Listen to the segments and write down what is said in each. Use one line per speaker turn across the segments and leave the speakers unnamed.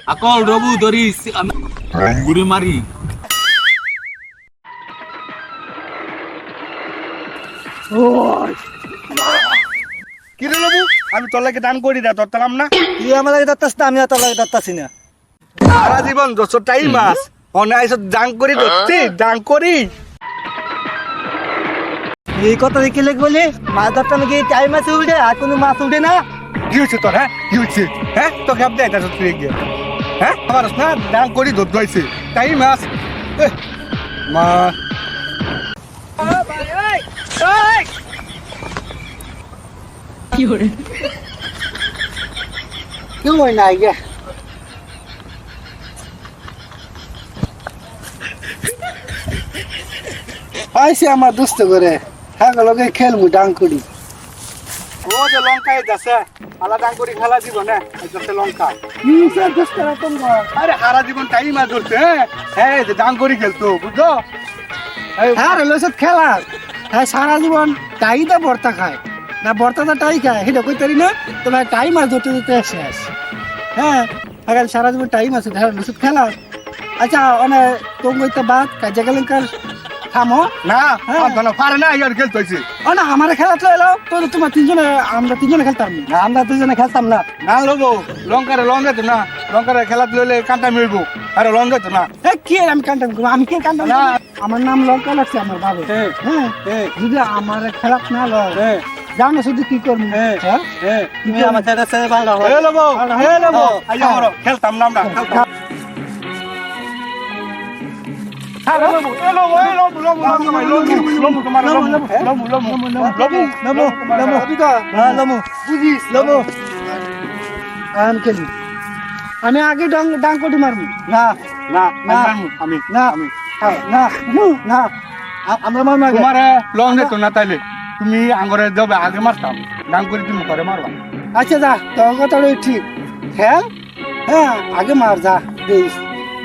আকল রবু ধরিস আমি গুড়ি মারি
কি রে বাবু আমি তোর লাগে দান করি না তোর তালাম না
তুই আমার লাগে ধরতাস না আমি তোর লাগে ধরতাছি না
সারা জীবন 200 টাই মাছ অনে আইসো দান করি ধরছি দান করি
এই কথা দেখে লেগে বলি মাছ ধরতে নাকি টাইম আছে উঠে আর কোনো মাছ উঠে না
কি হয়েছে তোর হ্যাঁ কি হয়েছে হ্যাঁ তো খেপ দেয় এটা তুই গিয়ে হ্যাঁ আমার না দান করি ধর দইছে টাই মাছ মা
কি হরে কেউ হয় না আগে আইসে আমার দুষ্ট করে হ্যাঁ লগে খেলমু ডাং করি
ও যে লঙ্কায় যাচ্ছে আলা দান করি খেলা দিব না এই লঙ্কা আরে সারা জীবন টাই মাছ ধরছে হ্যাঁ যে দান করি খেলতো বুঝছো
হ্যাঁ রেলের খেলা হ্যাঁ সারা জীবন টাই তো ভর্তা খায় না ভর্তা তো টাই খায় সেটা কই তারি না তোমার টাই মাছ ধরতে ধরতে শেষ হ্যাঁ এখন সারা জীবন টাইম আছে হ্যাঁ ওষুধ খেলা আচ্ছা মানে তোমার তো বাদ কাজে গেলেন কাল থামো
না পারে না ইয়ার খেলতে হয়েছে
ও না আমার খেলা তো এলো তো তোমার তিনজনে আমরা তিনজনে খেলতাম না আমরা দুজনে খেলতাম না
না লোবো লঙ্কারে লং যেত না লঙ্কারে খেলা লইলে কান্টা মিলবো আরে লং যেত না
কি আমি কান্তাম আমি কি কান্তাম না আমার নাম লঙ্কা লাগছে আমার বাবা হ্যাঁ যদি আমার খেলা না লয় জানো শুধু কি করবো তুমি আমার ছেড়ে ভালো
হে লোবো আইয়া মরো খেলতাম না আমরা খেলতাম
আমি আগে ডাং কোটি মারবো না
না
না
আমি
না না না আমরা মারবো আগে
তোমার লং যেত না তাইলে তুমি আঙ্গরে যাবে আগে মারতাম ডাং করে তুমি করে মারবা
আচ্ছা যা তোর কথা ঠিক খেল হ্যাঁ আগে মার যা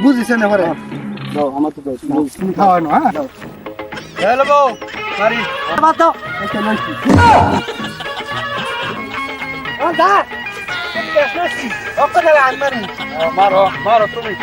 বুঝিস না পরে
দাও আমার তো দাও তুমি খাওয়ানো হ্যাঁ হে লোবো মারি
বাদ দাও একটা মানছি ও দা ওকে আমি মারবো
মারো মারো তুমি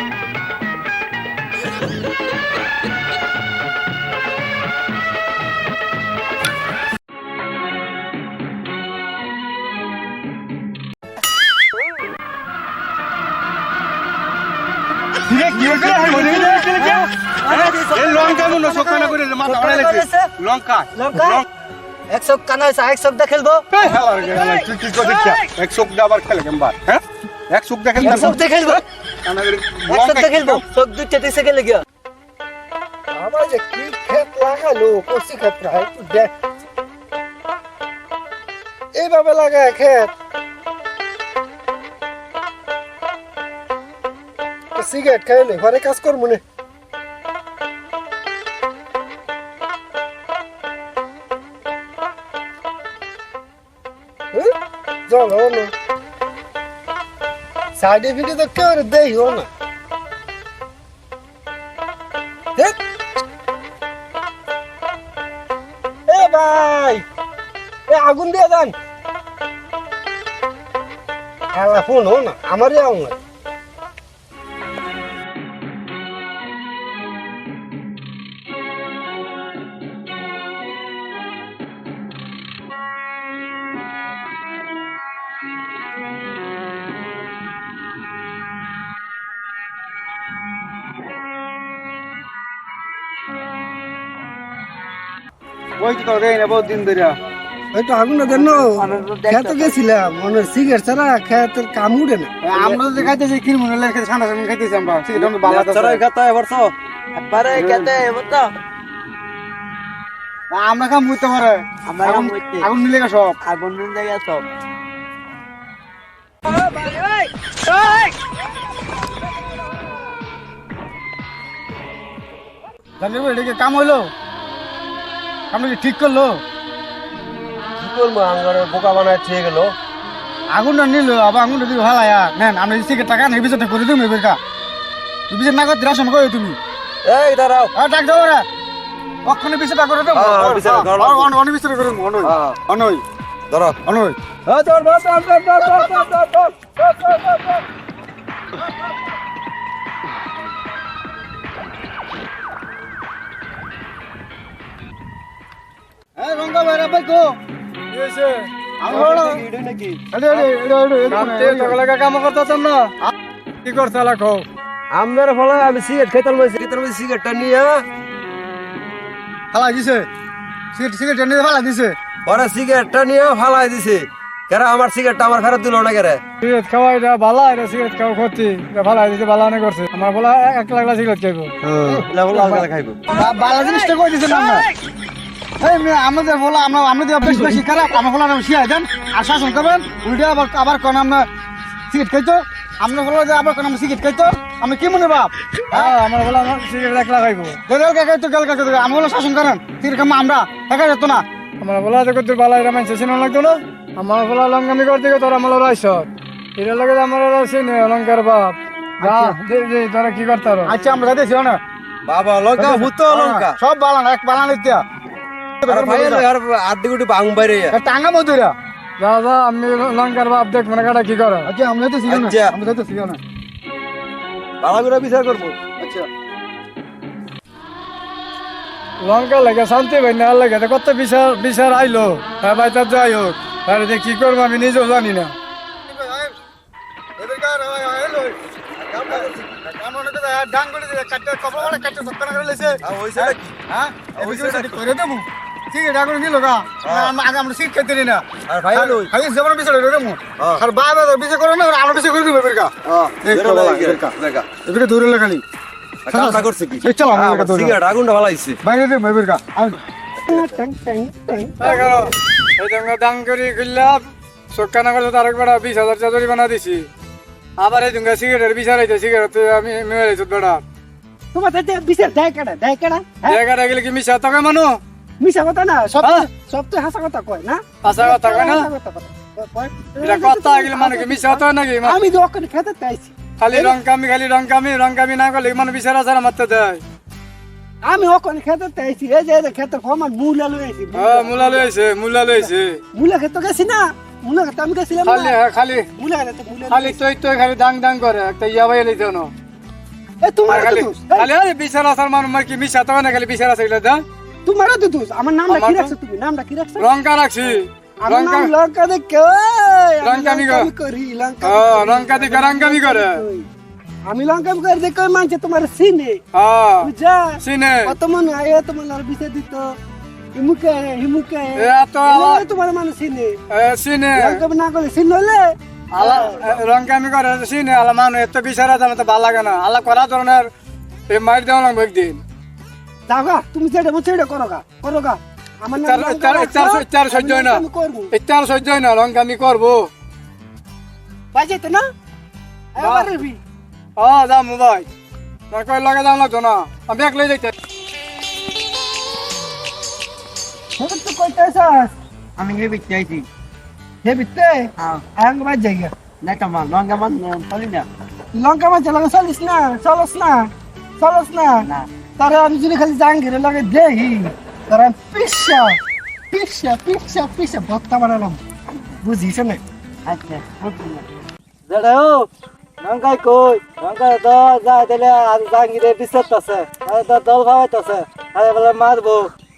লঙ্কা মনে সকালে করে মাথা অড়াই লাগছে লঙ্কা
লঙ্কা এক সব কানা এক সব খেলবো
তুই কি করে দেখিয়া এক চোখ আবার খেলে কেমবার হ্যাঁ এক চোখ দেখেন
এক সব খেলবো এক সব খেলবো সব দুই চারটে সেকেন্ড গিয়া আমার যে কি খেত লাগালো কষি খেত প্রায় দেখ এইভাবে লাগায় খেত সিগারেট খাইলে ঘরে কাজ করবো না চলো না সার্টিফিকেট তো কেউ দেই হো না এ ভাই এ আগুন দিয়ে দেন খেলা ফোন হো না আমারই আগুন
ওই তো রে না বহুত দিন ধরে
ওই তো আগুন দেন খেতে গেছিলাম মনে সিগারেট ছাড়া খেতের কাম উঠে না
আমরা যে খাইতেছি কি মনে লাগে ঠান্ডা ঠান্ডা খাইতেছি আমরা সেটা আমরা বালা
চড়াই খেতে এবারছ একবারে খেতে এবার তো
আমরা কাম হইতে পারে
আমরা কাম হইতে
আগুন নিলে সব
আগুন নিলে সব
জানেন এটা কি কাম হইলো আমরা কি ঠিক করলো
কি করবো আঙ্গারে বোকা বানায় ঠিক গেল
আগুনটা নিল আবার আগুনটা দিবি ভালো নেন আমরা সিগারেট টাকা নেই বিচারটা করে তুমি এবার কা তুমি বিচার না করতে রাসন করে তুমি
এই দাঁড়াও
ডাক দাও রে ওখানে বিচারটা করে দেবো অনেক বিচার করে অনই
ধরো
অনই
ধর ধর ধর ধর ধর ধর ধর ধর
হ্যাঁ রঙ্গা ভাই রাবাই কো
এসে
আমি বড়
নাকি
এডে কাম করতাম না
কি করছ লাখো
আমার ফলে আমি সিগারেট খেতাম সিগারেটটা নিয়ে
ফালা দিছে সিগারেট নিয়ে ফালা দিছে
ওরা সিগারেটটা নিয়ে ফালাই দিছে কেন আমার সিগারেটটা আমার ফেরত দিল না কেরে
সিগারেট খাওয়া এটা ভালো এটা সিগারেট খাওয়া ক্ষতি এটা ভালো দিতে ভালো না করছে আমার বলা 1 লাখ সিগারেট খাইবো
এটা বলে আলগা খাইবো
বালা জিনিসটা কই দিছেন না এই আমাদের বলা আমরা বেশি বেশি খারাপ আমার বলা শিয়া দেন আশ্বাসন করবেন উল্টে আবার কোন আমরা সিগারেট খাইতো আমরা বলা যে আবার কোন আমরা সিগারেট খাইতো আমি কি মনে বাপ
আমার বলা আমার সিগারেট 1 লাখ খাইবো
গেল খাইতো আমি বলা শাসন করেন সিগারেট খাম আমরা একা যেত না
আমার বলা যে কত ভালো এটা মানছে চিনা লাগতো না আমার বলা লঙ্কামি করতে তোরা আমার রাইছ এর লাগে আমার চিনে অলঙ্কার বাপ যা দে তোরা কি করতে পারো
আচ্ছা আমরা যাইতেছি না
বাবা লঙ্কা ভূত লঙ্কা
সব বালান এক বালান ইত্যা
আর আড্ডি গুটি বাং বাইরে
টাঙ্গা মধুরা
যা যা আমি লঙ্কার বাপ দেখ মানে কাটা কি করে
আচ্ছা আমরা যাইতেছি না
আচ্ছা।
আমরা যাইতেছি না
বাবা করে বিচার করবো
আচ্ছা
লঙ্কা লাগে শান্তি ভাই না লাগে কত বিচার বিচার আইলো হ্যাঁ ভাই তার যাই হোক তাহলে যে কি করবো আমি নিজেও জানি না
আর ভাই লই কামটা করছে কি সিগারেট আগুনটা ফালাইছে
দাম করি খুললাম চক্কা না করলে তো আরেক বেড়া 20,000 চাদরি বানা দিছি আবার এই দুঙ্গা সিগারেটের বিচার হইতে সিগারেট আমি মেরে বেড়া
তোমার তাতে বিচার দেয় কেডা
জায়গাটা গেলে কি মিশা তোকে মানু
মিছা কথা না সব
হ্যাঁ?
সব তো হাসা কথা কয় না
আশা কথা কয় না
হাসা কথা কয়।
এটা কথা গেলে মানে কি মিশা হতো নাকি
আমি তো ওখানে খেতে চাইছি
খালি রংকামি না করলে মানে বিচার আসার মারতে দেয়
আমি ওখানে খেতে চাইছি এই যে খেতে কমান মূলা লইছি
মুলা লইছে
মূলা খেতে গেছি না মূলা খেতে আমি গেছিলাম
খালি
না
খালি
মূলা খেতে মূলা
খালি তুই খালি দাং করে একটা ইয়া ভাই লইতে না
এ তোমার তো
খালি
দোষ
খালি আরে বিচার আসার মানে কি মিশা তো না খালি বিচার আছে দা
তোমার তো দোষ আমার নামটা কি
আমার তো-
রাখছো তুমি নামটা কি রাখছো
রংকা রাখছি
আমার নাম লঙ্কা দেখো
লঙ্কামি কর।
করি লঙ্কা
রংকা দিকে রংকামি করে
আমি লঙ্কা করে দেখো মানছে তোমার সিনে বুঝা
সিনে
কত মনে হয় তোমার আর বিষয় দিত হিমুকে
এত আবার
তোমার মানুষ সিনে
সিনে
লঙ্কা না করলে সিন হলে
আলা রংকামি করে সিনে আলা মানুষ এত বিচার আছে আমার তো ভালো লাগে না আলা করা ধরনের এই মার দেওয়া লাগবে একদিন
যাও গা তুমি যেটা বলছো এটা করো গা আমার নাম লঙ্কা রাখছো,
ইত্যার সহ্য হয় না
আমি করবো
ইত্যার সহ্য হয় না রংকামি করবো
বাজেতে না এবারে ভি
যাবো ভাই তোর কই লগে যাওয়া লাগতো না আমি এক লই যাইতে
তো কইতেছস
আমি হে বিতে আইছি
হে বিতে আং বাজ জায়গা
না কামা লঙ্কা মান পালি না
লঙ্কা মাছ লাগা চলস না তারা আমি যদি খালি জাঙ্গিরে লাগে দেহি তারা পিসা ভক্তা বানালাম বুঝিস না
আচ্ছা দাঁড়াও লঙ্কাই কই লঙ্কা তো যা দিলে আর জাঙ্গিরে বিছাতাছে আর তো দল খাওয়াইতাছে আর বলে মারবো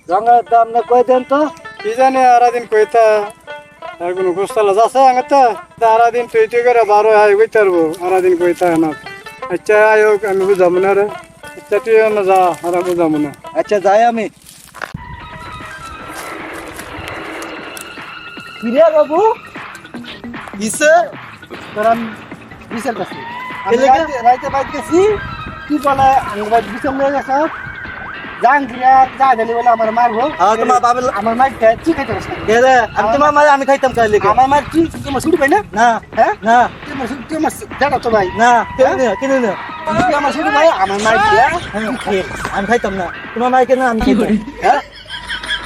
লঙ্কার দাম না কই দেন তো
কি জানে আর দিন কইতা আর কোনো গোস্তালা যাচ্ছে আঙ্গাতে আর দিন তুই করে 12 আই কইতে পারবো আর দিন কইতা না আচ্ছা আয়ো আমি বুঝাবো না রে আচ্ছা তুই না যা আর বুঝাবো না
আচ্ছা যাই আমি
কিরে বাবু
কিসে
তোরা বিচার করছি
এলে কি?
রাইতে বাইত গেছি কি বলে আমি বাইত বিচার নিয়ে গেছ জাঙ্গিরে যা জানি বলে আমার মারবো
আর তোমার বাবা
আমার মারতে ঠিক আছে
কে রে আমি তোমার মাঝে আমি খাইতাম কাইলে
আমার মার ঠিক তোমার শুরু পাই না
না
হ্যাঁ
না
তোমার জানো তো ভাই
না কিনে না
তুমি আমার শুরু ভাই আমার মার দিয়া
আমি খাইতাম না তোমার মাই কেন আমি কি করি
হ্যাঁ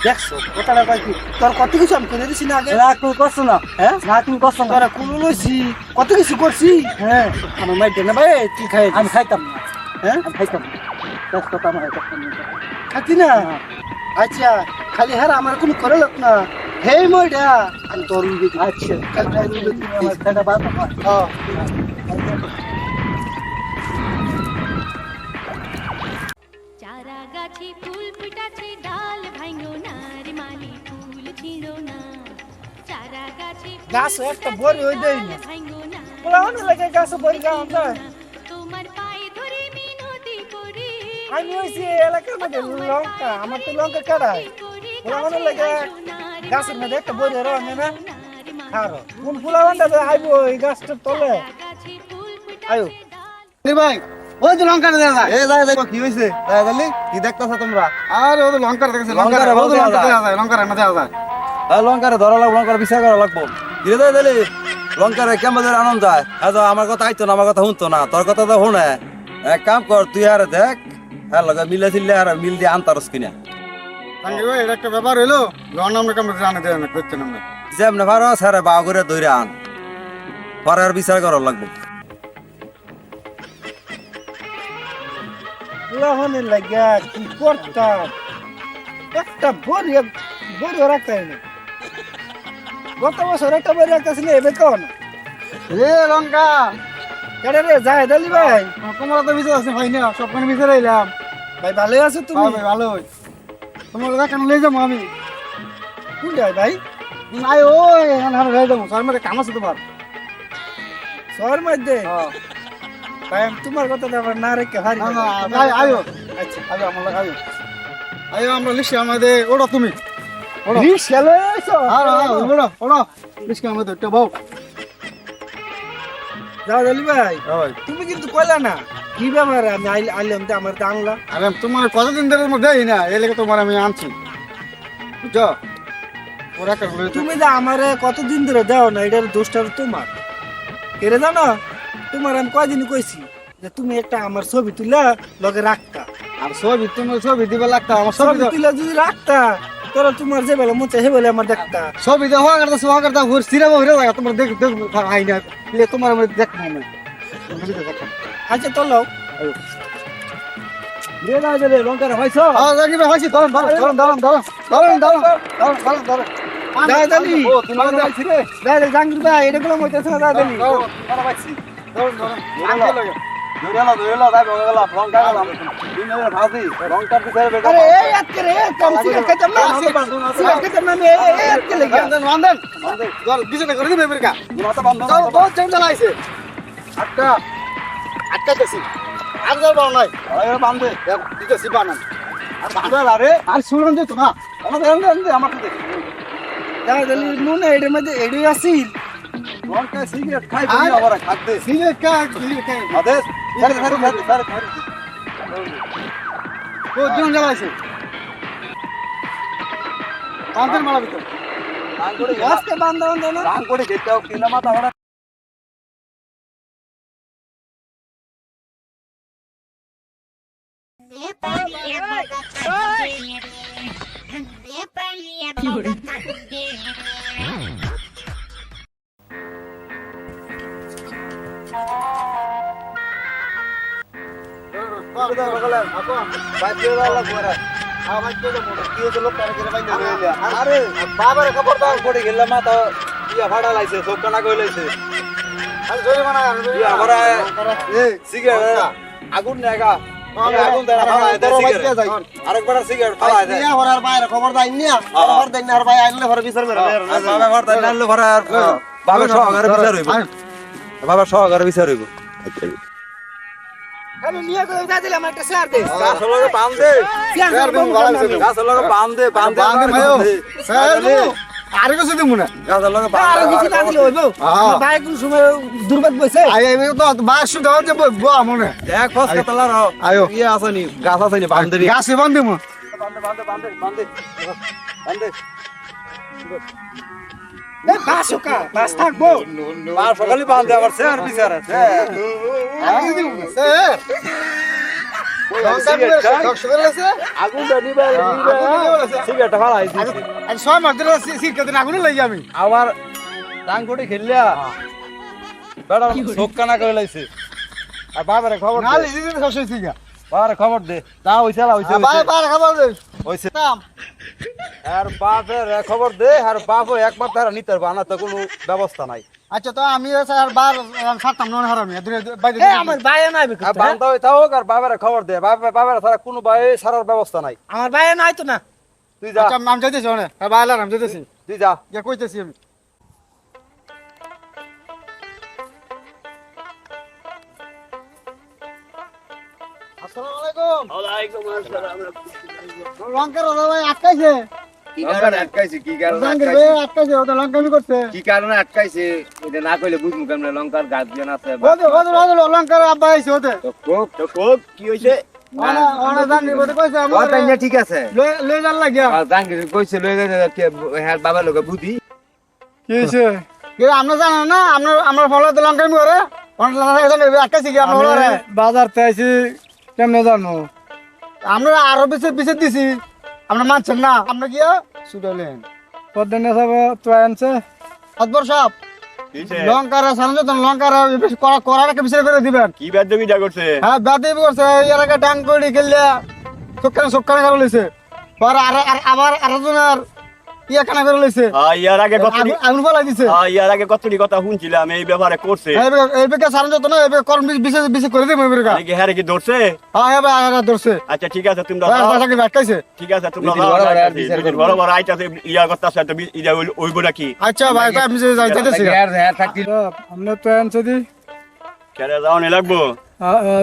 দেখছো কথাটা কয় কি তোর কত কিছু আমি করে দিছি না আগে
না তুমি করছো না
হ্যাঁ
না তুমি করছো না
তোরা কোন লইছি কত কিছু করছি
হ্যাঁ
আমার মার দেনা ভাই তুই খাই
আমি খাইতাম না
হ্যাঁ
আমি খাইতাম না দশ কথা আমার খাইতাম না
খাতি না আচ্ছা খালি হ্যাঁ আমার কোনো করে লোক না হে মইডা আমি তোর দিদি
আচ্ছা
কাল
আমার ঠান্ডা বাদ
হ্যাঁ
চারা গাছে ফুল ফুটাছে ডাল ভাঙো নার মালি
গাছ একটা বড়ি হয়ে দেয় না বলা অনেক লাগে গাছে বড়ি খাওয়া যায় আমি হয়েছি এলাকার মধ্যে লঙ্কা আমার তো লঙ্কা কাটাই বলা অনেক লাগে গাছের মধ্যে একটা বড়ি রঙে না খারো কোন ফুলা বান্ধা আইবো এই গাছটার তলে আয়ো
ভাই ওই তো লঙ্কা দেয়া যায়
এ যাই যাই কি হইছে যাই জানি কি দেখতাছ তোমরা
আরে ও তো লঙ্কা দেখেছে
লঙ্কার
লঙ্কা
বলতে
লঙ্কা
যায়।
দেয়া যায় লঙ্কা রান্না দেয়া যায়
লঙ্কারে ধরা লাগবো লঙ্কার বিচার করা লাগবো ধীরে ধীরে দিলি লঙ্কারে কেমন ধরে আনন্দ যায় আমার কথা আইতো না আমার কথা শুনতো না তোর কথা তো শুনে এক কাম কর তুই আর দেখ হ্যাঁ লগে মিলে ছিল আর মিল দিয়ে আনতারস কিনা
জাহাঙ্গীর ভাই এটা একটা ব্যাপার হলো লন আমরা কেমন জানে দেয় না করছেন আমরা
যেমন পারো স্যার বা করে ধরে আন পরে আর বিচার করা লাগবো
লহনের লাগিয়া কি করতাম একটা বড়ি রাখতাই না গত বছর একটা বড়ি রাখতেছিল এবে কেউ না
এ লঙ্কা
কেডে রে যায় দালি ভাই
তোমার তো বিচার আছে ভাই না সব কোন বিচার এলাম
ভাই ভালোই আছো তুমি
ভাই ভালোই তোমার দেখান লই যাবো আমি
কোন যায় ভাই
আই ওই এখানে হার হয়ে যাবো স্যার মধ্যে কাম আছে তোমার
শহর মধ্যে ভাই আমি তোমার কথা আবার না রেখে হারি
না না আয়ো
আচ্ছা
আয়ো আমার আয়ো আয়ো আমরা লিখছি আমাদের ওটা তুমি ওটা
রিক্সা লয়ে আইছো
আর ওটা ওটা লিখছি আমাদের একটা বউ
যাও দালি ভাই
ভাই
তুমি কিন্তু কইলা না কি ব্যাপার আমি আইলাম তো আমার দাংলা
আরে তোমার কতদিন ধরে মধ্যে দেই না এই লেগে তোমার আমি আনছি বুঝছো ওরা কার
তুমি যে আমারে কতদিন ধরে দাও না এটার দোষটা তোমার কেরে জানো তোমার আমি কয়দিন কইছি যে তুমি একটা আমার ছবি তুলে লগে রাখতা
আর ছবি তোমার ছবি দিবে লাগতা আমার ছবি
ছবি তুলে যদি রাখতা তোরা তোমার যে বেলা মন চাই হে বলে আমার দেখতা
ছবি দেওয়া করতা ঘুর সিরা ঘুরে যায় তোমার দেখ দেখ হাই না এলে তোমার আমি দেখবো না
আচ্ছা চলো
রে না রে লঙ্কারে হইছো
জানি ভাই হইছি ধরুন ধরুন ধরুন ধরুন ধরুন ধরুন ধরুন ধরুন ধরুন
দাদা দালি
ও তুমি আমাদের আইছি রে
দাদা জাঙ্গির ভাই এটা গুলো মইতেছ না দাদা দালি
ধরা পাইছি
ধরুন ধরুন
ধরে লো যাই বগা গেলাম লঙ্কা গেলাম দিন ধরে ভাজি লঙ্কার বিচারে বেটা
আরে এই আজকে রে কাম সিগারেট খাইতাম না সিগারেট খাইতাম না আমি এই আজকে লেগে
বান্ধন জল বিছানা করে দিবে বেরকা
মাথা বন্ধ
চল বহুত টাইম চালাইছে আটটা আটটা গেছি আর জল বাও নাই
আরে বান্ধে
দিতেছি বানান
আর বান্ধে আরে
আর শুনুন যে তোমা
আমাদের আমার সাথে
দাদা দালি নুনে এটার মধ্যে এডি আসিল
লঙ্কা সিগারেট খাই বলি আবার খাদ্যে
সিগারেট কা
আদেশ সারে
ও জন জ্বালাইছে কাউন্টার মারা ভিতর
রাং করে
আজকে বান্দা বান্দা না
রাং করে গেটাও কিনা মাথা ওরা আরে বাবার খবর দাও পড়ে গেলাম মাথা ইয়া ভাড়া লাইছে সব কানা কই লাইছে
আর জয় মানা
ইয়া আমরা সিগারেট আগুন নেগা আগুন দেরা ভাড়া দেয় সিগারেট আরেকবার সিগারেট ভাড়া দেয়
হরার বাইরে খবর দাই নিয়া খবর দেন আর ভাই আইলে ঘরে বিচার মেরে
বাবা ঘর তাই নালে ভরা বাবা সহকারে বিচার হইব বাবা সহকারে বিচার হইব
আমি নিয়ে করে দাদা দিলাম একটা শেয়ার দে
গাছ লগে বান দে
শেয়ার
গাছ লগে বান দে
আর কিছু দিব না
গাছ লগে
আর কিছু না দিলে হইব আমার ভাই কোন সময় দুর্বাদ বসে
আই আই তো বাস শুধু যে বো আমনে
এক ফস কাতলার
আয়ো
ইয়ে আসেনি গাছ আসেনি বান দে
গাছে বান্ধি মু
এ বাসুকা বাস থাকবো
আর সকালে বান দে আবার স্যার বিচার আগুন দে নিবে সিগারেট ভাড়া আইছি
আর সব মাত্র সিরকে দিন আগুন লই যাবি
আবার ডাঙ্গুটি খেললিয়া বেড়া চোখ কানা করে লাইছে আর বাবারে খবর
না
দে
লিজি দিন সব সিগা
বাবারে খবর দে তা হইছে
বাই বাই খবর দে
হইছে
নাম
আর বাপের খবর দে আর বাপ একবার তারা নিতে পারবে না তো কোনো ব্যবস্থা নাই
আচ্ছা তো আমি স্যার বার সাতটাম নন হারামি বাইরে
এ আমার ভাই নাই
আর বান্ধা হই থাক আর বাবার খবর দে বাবার ছাড়া কোনো ভাই সারার ব্যবস্থা নাই
আমার ভাই নাই তো না
তুই যা
আচ্ছা আমি যাইতেছি ওনে বাইলার আমি যাইতেছি
তুই যা
গিয়ে কইতেছি আমি আসসালামু আলাইকুম।
ওয়ালাইকুম আসসালাম।
লঙ্কার দাদা ভাই আটকাইছে।
আটকাইছে কি কারণে
জাহাঙ্গীর ভাই আটকাইছে, ওদের লঙ্কামি করছে।
কি কারণে আটকাইছে এটা না কইলে বুঝমু কেমনে লঙ্কার গার্জিয়ান আছে
ওদের লঙ্কার আব্বা আইছে ওদের।
তো খুব কি হইছে
ওনা জাহাঙ্গীর ভাই কইছে
কথা নিয়ে ঠিক আছে
লয়ে যান লাগিয়া।
জাঙ্গির কইছে লই হ্যাঁ বাবা লোকে বুদ্ধি
কি হয়েছে
আমরা জানেন না, আমরা ফলাতে লঙ্কামি করে আটকাইছে কি আমরা ফলারে।
বাজার তে আইছি কেমনে জানো
আমরা আরো বেশি দিছি, আমরা মানছেন না, আমরা গিয়া ছুটাইলেন।
পদ্মনে সব তো আনছে
আকবর সাহেব লঙ্কার লঙ্কার করাটাকে বিচার করে দিবেন।
কি বেদবিটা করছে?
হ্যাঁ ব্যাধি করছে, এর আগে ডাং করে খেললে চোখানে করে লইছে, পরে আবার আরেকজনের খানা করে লইছে,
ইয়ার আগে
আগুন ফলাই দিছে।
ইয়ার আগে কতটি কথা শুনছিলাম এই ব্যাপারে করছে।
এই বেকার সারান যত না, এবার কর্ম বিশেষ করে দিব এবার।
নাকি হ্যাঁ কি ধরছে?
হ্যাঁ এবার ধরছে।
আচ্ছা ঠিক আছে তোমরা
আটকাইছে।
ঠিক আছে তোমরা
দুদিন
বড় বড় আইতাছে ইয়া করতেছে তো ইয়া ওইব নাকি?
আচ্ছা ভাই আমি যাইতেছি।
আমরা তো আনছে দি
কেরে যাও নি লাগবো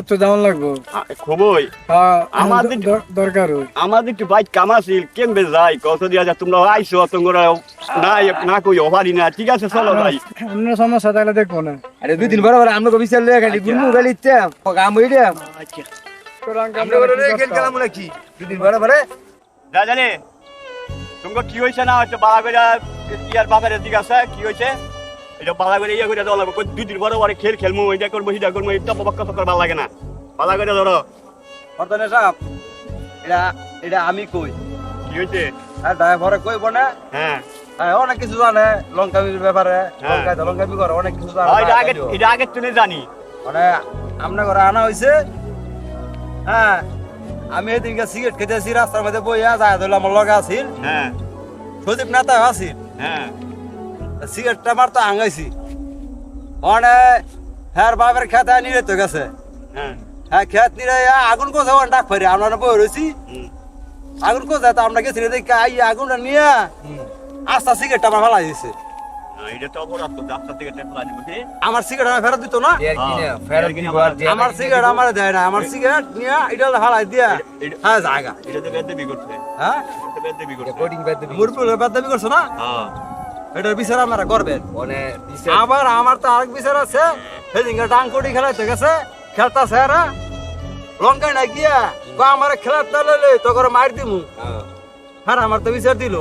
তো দাম লাগবো
খুবই আমাদের
দরকার হয়
আমাদের একটু বাইক কাম আছিল কেমবে যাই কত দিয়া যা তোমরা আইছো তোমরা না না কই অভারি না ঠিক আছে চলো ভাই
আমরা সমস্যা তাহলে দেখবো না
আরে দুই দিন বরাবর আমরা কো বিচার লয়ে খালি গুনমু খালি ইচ্ছা কাম হইরা
আচ্ছা
আমরা বড় খেল খেলাম নাকি দুই দিন বরাবর
যা জানে তোমার কি হইছে না হয়তো বালা কইরা ইয়ার বাপের দিকে আছে কি হইছে এটা বালা করে ইয়া করে দেওয়া লাগবে দুই দিন বড় বড় খেল খেলমু এটা করবো সেটা করবো এটা বক্ক চক্কর ভালো লাগে না বালা করে ধরো
অর্থনে সাহেব এটা আমি কই
কি হইছে
আর ড্রাইভারে কইব না
হ্যাঁ
অনেক কিছু জানে লঙ্কাবির ব্যাপারে লঙ্কাবি করে অনেক কিছু জানে
এটা আগে তুলে জানি
মানে আপনার ঘরে আনা হয়েছে হ্যাঁ আমি এদিনকে সিগারেট খেতেছি রাস্তার মধ্যে বইয়া যায় ধরলে আমার লগে আসিল
হ্যাঁ
সদীপ নেতা আসিল
হ্যাঁ
সিগারেটটা আমার তো আঙাইছি মানে হ্যাঁ বাবার খেতে নিয়ে তো গেছে
হ্যাঁ
হ্যাঁ খেত নিয়ে আগুন কোথাও ডাক ফেরে আমরা বই রয়েছি আগুন কোথায় তো আমরা গেছি দেখে আই আগুনটা নিয়ে আস্তা সিগারেটটা আমার ফেলাই দিছে
এটা তো অপরাধ তো ডাক্তার থেকে টেপ লাগবে বুঝি
আমার সিগারেট আমার ফেরত দিত না আমার সিগারেট আমার দেয় না আমার সিগারেট নিয়ে এটা ফেলাই দিয়া হ্যাঁ জায়গা
এটা তো বেদবি করছে
হ্যাঁ
এটা বেদবি করছে
মুরপুলের বাদ দাবি করছো না
হ্যাঁ
এটার বিচার আপনারা করবেন আবার আমার তো আরেক বিচার আছে সেদিনকে ডাং কোটি খেলাইতে গেছে খেলতাছে এরা লঙ্কায় না গিয়া আমার খেলাতে লইলে তো করে মার দিমু হ্যাঁ আমার তো বিচার দিল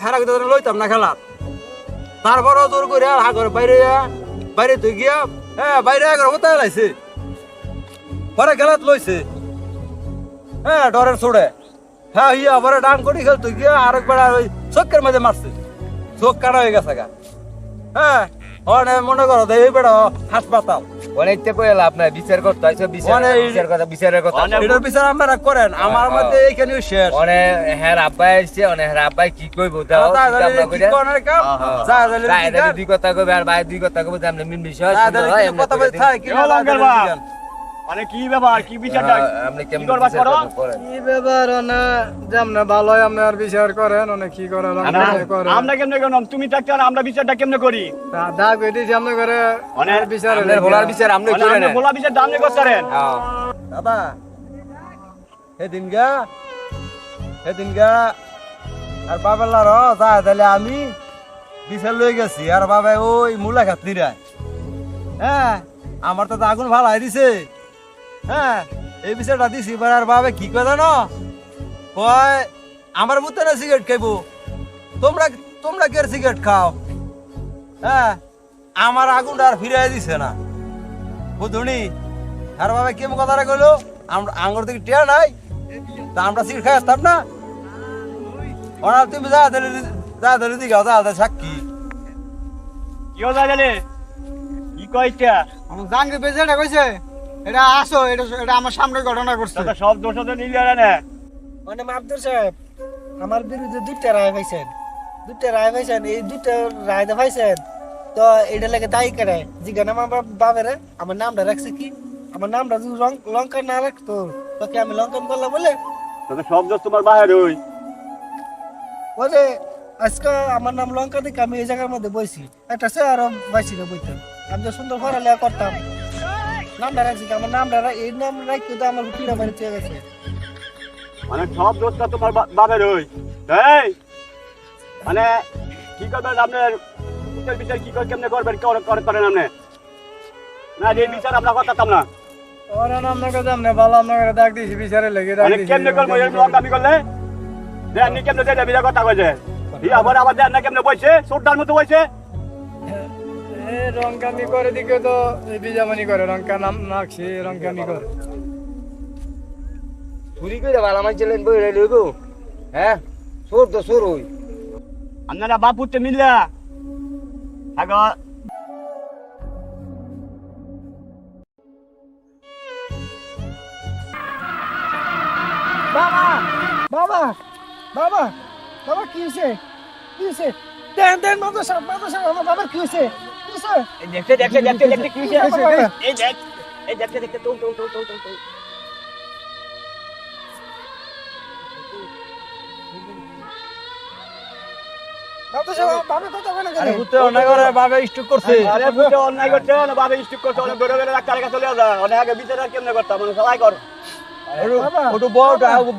হেরা কিন্তু লইতাম না খেলা তারপরও দূর করে হাগর বাইরে তুই গিয়া হ্যাঁ বাইরে আগর হতে লাইছে পরে খেলাত লইছে হ্যাঁ ডরের ছোড়ে হ্যাঁ ইয়া আবার ডাং কোটি খেলতো গিয়া আরেকবার ওই চোখের মধ্যে মারছে চোখ কাটা হয়ে গেছে গা হ্যাঁ মনে করো এই বেড়া হাসপাতাল
অনেকটা কই লাভ নাই বিচার করতে হইছে বিচারের কথা
এটার বিচার আপনারা করেন আমার মধ্যে এইখানে শেষ
অনে হ্যাঁ আব্বাই আসছে অনে হ্যাঁ আব্বাই কি কইবো দাও দুই কথা কইবে আর ভাই দুই কথা কইবে আমরা মিল বিষয়
কথা বলতে থাকে কি
মানে কি ব্যাপার কি বিচারটা
আপনি কেমন
করবা করো
কি ব্যাপার না যেমন ভালো হয় আপনি আর বিচার করেন অনেক কি করেন
আমরা কেমনে করলাম তুমি থাকতে আর আমরা বিচারটা কেমনে করি
দাগ বেটি সামনে করে
অনেক
বিচার
আপনার ভোলার বিচার আপনি করেন
বলা বিচার দাম নিয়ে করতেন
দাদা সেদিনগা আর বাবার যা তাহলে আমি বিচার লই গেছি আর বাবা ওই মুলাঘাত নিরায় হ্যাঁ আমার তো আগুন ভালো দিছে হ্যাঁ এই বিচারটা দিছি এবার আর বাবা কি করে জানো কয় আমার বুতে না সিগারেট খাইবো তোমরা কে সিগারেট খাও হ্যাঁ আমার আগুনটা আর ফিরাই দিছে না বুঝুনি আর বাবা কেমন কথাটা কইলো আমরা আঙ্গুর থেকে টিয়া নাই তা আমরা সিগারেট খাই আসতাম না ওরা তুমি যা দিলে দিঘা যা সাক্ষী
কি হলো জানে কি কইতা
জাহাঙ্গীর ভাই যেটা কইছে এটা আসো, এটা আমার সামনে ঘটনা করছে।
দাদা সব দোষ তো নিলে না
মানে মাবদুর সাহেব আমার বিরুদ্ধে দুইটা রায় পাইছেন এই দুইটা রায় পাইছেন তো এটা লাগে দায়ী করে জিজ্ঞাসা আমার বাবারে আমার নামটা রাখছে কি আমার নামটা যদি লঙ্কা না রাখতো তোকে আমি লঙ্কন করলাম বলে
দাদা সব দোষ তোমার বাইরে হই
বলে আজকে আমার নাম লঙ্কা দেখে আমি এই জায়গার মধ্যে বইছি একটা সে আরো বাইছি না বইতাম আমি তো সুন্দর পড়ালেখা করতাম নামটা রাখছি কি? আমার নামটা এই নাম রাখতে তো আমার পিড়া বাড়ি চেয়ে গেছে।
মানে সব দোষটা তোমার বাপের ওই এই মানে কি করবেন আপনার বিচার বিচার কি করে কেমনে করবেন করেন আপনি না এই বিচার আমরা করতাম না
ওরা নাম না কথা আমনে ভালো আপনাকে ডাক দিছি বিচারে লেগে ডাক
মানে
দিছি
কেমনে করবো এর লোক আমি করলে যে আপনি কেমনে দেয় বিচার কথা কইছে আবার আবার দেন না কেমনে বইছে সোডার মতো বইছে
এ রংকামি করে দিকে তো এই বিজামানি করে রংকা নাম নাকছি রংকামি করে
চুরি করে ভালো আমার ছিলেন বই রে লইগো হ্যাঁ চোর তো চোর হই
আপনারা বাপুতে মিললা আগো
বাবা বাবা বাবা বাবা কি হয়েছে কি হয়েছে দেন দেন মাদ্রাসা আমার বাবার কি হয়েছে কি হয়েছে
দেখতে কি হইছে এই দেখতে তুম
মাদ্রাসা বাবা কথা বলে
আরে
গেলে
হুতে অনেক করে বাবে স্টক করছে
আরে বুঝে অন্যায় করছে না বাবে স্টিক করছে অনেক ধরে ধরে ডাক্তারের কাছে চলে যা অনেক আগে বিচার আর কেমনে করতাম মানে সবাই কর
ওটু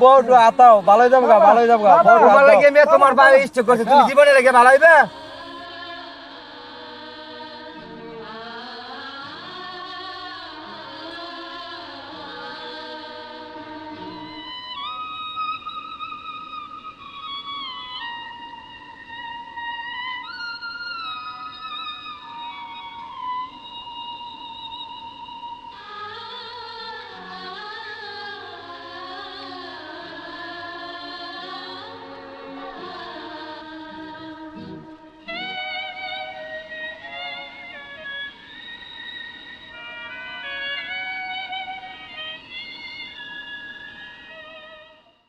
বড় আতাও ভালোই যাবগা ভালোই যাবগা
তোমার লাগে মে তোমার বাবা ইষ্ট করছে তুমি জীবনে লাগে ভালো হইবে